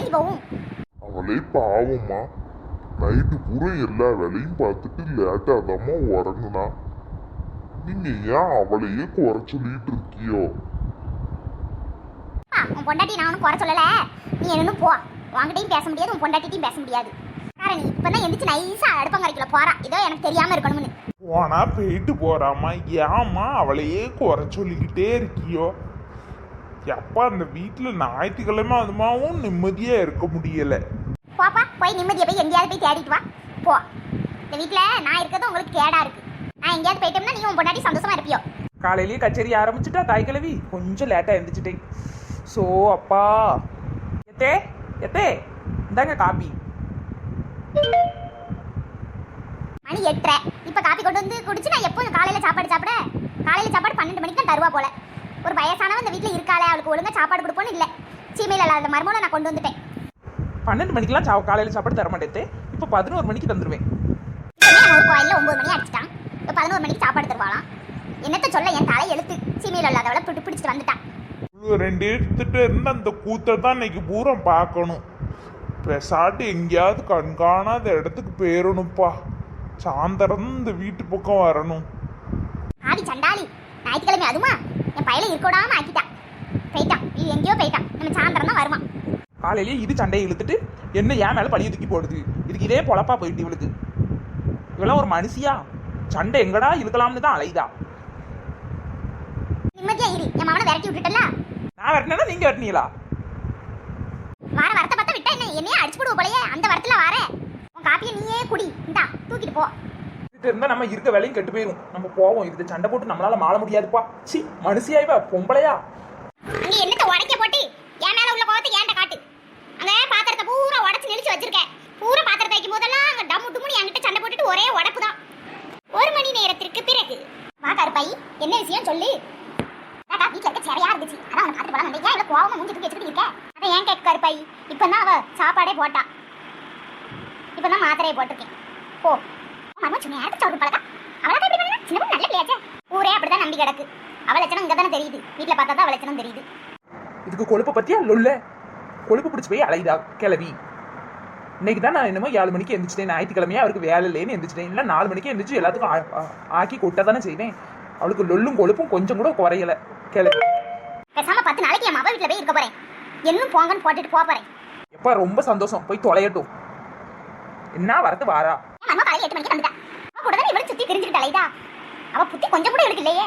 எப்படி போகும்? அவளே பாவம்மா, நைட்டு பூரா எல்லா வேலையும் பார்த்துட்டு லேட்டா தாம்மா உறங்குனா. நீங்க ஏன் அவளையே குறை சொல்லிட்டு இருக்கியோ? உன் பொண்டாட்டி நான் ஒன்றும் குறை சொல்லல. நீ என்ன போ, உன்கிட்டையும் பேச முடியாது, உன் பொண்டாட்டிட்டையும் பேச முடியாது. காரணம் நீ இப்பதான் எந்திரிச்சு நைஸா அடுப்பங்கரைக்குள்ள போறா, இதோ எனக்கு தெரியாம இருக்கணும்னு. போனா போயிட்டு போறாமா, ஏமா அவளையே குறை சொல்லிக்கிட்டே இருக்கியோ? எப்பா அந்த வீட்டுல ஞாயிற்றுக்கிழமை அதுமாவும் நிம்மதியா இருக்க முடியல. போப்பா, போய் நிம்மதியை போய் எங்கேயாவது போய் தேடிட்டு வா போ. இந்த வீட்டுல நான் இருக்கிறது உங்களுக்கு கேடா இருக்கு. நான் எங்கேயாவது போயிட்டோம்னா நீ உன் பொண்டாட்டி சந்தோஷமா இருப்பியோ? காலையிலேயே கச்சேரி ஆரம்பிச்சுட்டா தாய் கிழவி, கொஞ்சம் லேட்டா எழுந்திரிச்சிட்டேன். ஸோ அப்பா எத்தே எத்தே இந்தாங்க காப்பி. மணி 8:30. இப்ப காப்பி கொண்டு வந்து குடிச்சு நான் எப்போ காலையில சாப்பாடு சாப்பிட? காலையில சாப்பாடு 12 மணிக்கு தான் தருவா போல. ஒரு வயசானவன் இந்த வீட்டுல இருக்காளே, அவளுக்கு ஒழுங்கா சாப்பாடு கொடுப்போன்னு இல்ல. சீமையில இல்லாத மர்மோனை நான் கொண்டு வந்துட்டேன். 12 மணிக்கெல்லாம் காலையில சாப்பாடு தர மாட்டேன். இப்போ 11 மணிக்கு தந்துடுவேன். ஒரு கோயில்ல 9 மணி அடிச்சிட்டான், இப்போ 11 மணிக்கு சாப்பாடு தருவாளாம். என்னத்த சொல்ல, என் தலை எழுத்து. சீமையில இல்லாதவளை பிடிச்சிட்டு வந்துட்டான். ரெண்டு எடுத்துட்டு இருந்து அந்த கூத்தை தான் இன்னைக்கு பூரா பார்க்கணும். பெசாட்டு எங்கேயாவது கண்காணாத இடத்துக்கு போயிடணும்ப்பா. சாயந்தரம் இந்த வீட்டு பக்கம் வரணும். ஆதி சண்டாளி, ஞாயிற்றுக்கிழமை அதுமா என் பையில இருக்கோடாம ஆக்கிட்டான். போயிட்டான், இது எங்கேயோ போயிட்டான். நம்ம சாயந்தரம் தான் வருவான். காலையிலேயே இது சண்டையை இழுத்துட்டு என்ன ஏன் மேலே பழிய தூக்கி போடுது. இதுக்கு இதே பொழப்பா போயிட்டு இவளுக்கு. இவெல்லாம் ஒரு மனுஷியா? சண்டை எங்கடா இழுக்கலாம்னு தான் அலைதா. நிம்மதியா இரு, என் மாவனை விரட்டி விட்டுட்டல. நான் வரட்டினா நீங்க வரட்டீங்களா? வார வரத்தை பார்த்தா விட்டா என்ன என்னையே அடிச்சு போடுவோம் போலயே. அந்த வரத்துல வார உன் காப்பியை நீயே குடி, இந்தா தூக்கிட்டு போ. இது இருந்தா நம்ம இருக்க வேலையும் கெட்டு போயிடும். நம்ம போவோம். இது சண்டை போட்டு நம்மளால மாள முடியாதுப்பா. சி மனுஷியா இவ பொம்பளையா? அங்க என்னத்த உடைக்க போட்டு என் மேல உள்ள கோவத்தை ஏன்ட்ட காட்டு. அங்க பாத்திரத்தை பூரா உடைச்சு நெளிச்சு வச்சிருக்கேன். பூரா பாத்திரத்தை வைக்கும் போதெல்லாம் அங்க டம்மு டும்முன்னு என்கிட்ட சண்டை போட்டுட்டு ஒரே உடப்பு தான். 1 மணி நேரத்திற்கு பிறகு வா கருப்பாயி, என்ன விஷயம் சொல்லு. வீட்டுல இருக்க சரியா இருந்துச்சு, அதான் அவனை பார்த்து போலாம். ஏன் இவ்வளவு கோவமா மூஞ்சி தூக்கி வச்சுக்கிட்டு இருக்க? அதான் ஏன் கேட்க கருப்பாயி, இப்பதான் அவ சாப்பாடே போட்டா, இப்பதான் மாத்திரையை போட்டிருக்கேன். போ மாமா, சும்மா யாருக்கு சொல்ற பழக்கா? அவளை எப்படி பண்ணா? சின்ன நல்ல பிள்ளையாச்சே. ஊரே அப்படிதான் நம்பி கிடக்கு. அவள் லட்சணம் இங்க தானே தெரியுது, வீட்டுல பார்த்தா தான் அவள் லட்சணம் தெரியுது. இதுக்கு கொழுப்பு பத்தியா லொல்ல? கொழுப்பு பிடிச்சி போய் அலைதா கிளவி. இன்னைக்கு தான் நான் என்னமோ 7 மணிக்கு எந்திரிச்சிட்டேன். ஞாயிற்றுக்கிழமையா அவருக்கு வேலை இல்லைன்னு எந்திரிச்சிட்டேன். இல்லை 4 மணிக்கு எந்திரிச்சு எல்லாத்துக்கும் ஆக்கி கொட்ட தானே செய்வேன். அவளுக்கு லொல்லும் கொழுப்பும் கொஞ்சம் கூட குறையல கிளவி. பேசாம 10 நாளைக்கு என் மாவ வீட்டுல போய் இருக்க போறேன். என்னும் போங்கன்னு போட்டுட்டு போறேன். எப்பா ரொம்ப சந்தோஷம், போய் தொலையட்டும். என்ன வரது வாரா? என் அம்மா காலையில 8 மணிக்கு வந்துட்டா. அவ கூட தான் இவளை சுத்தி திரிஞ்சுக்கிட்டு அலைதா. அவ புத்தி கொஞ்சம் கூட இவளுக்கு இல்லையே.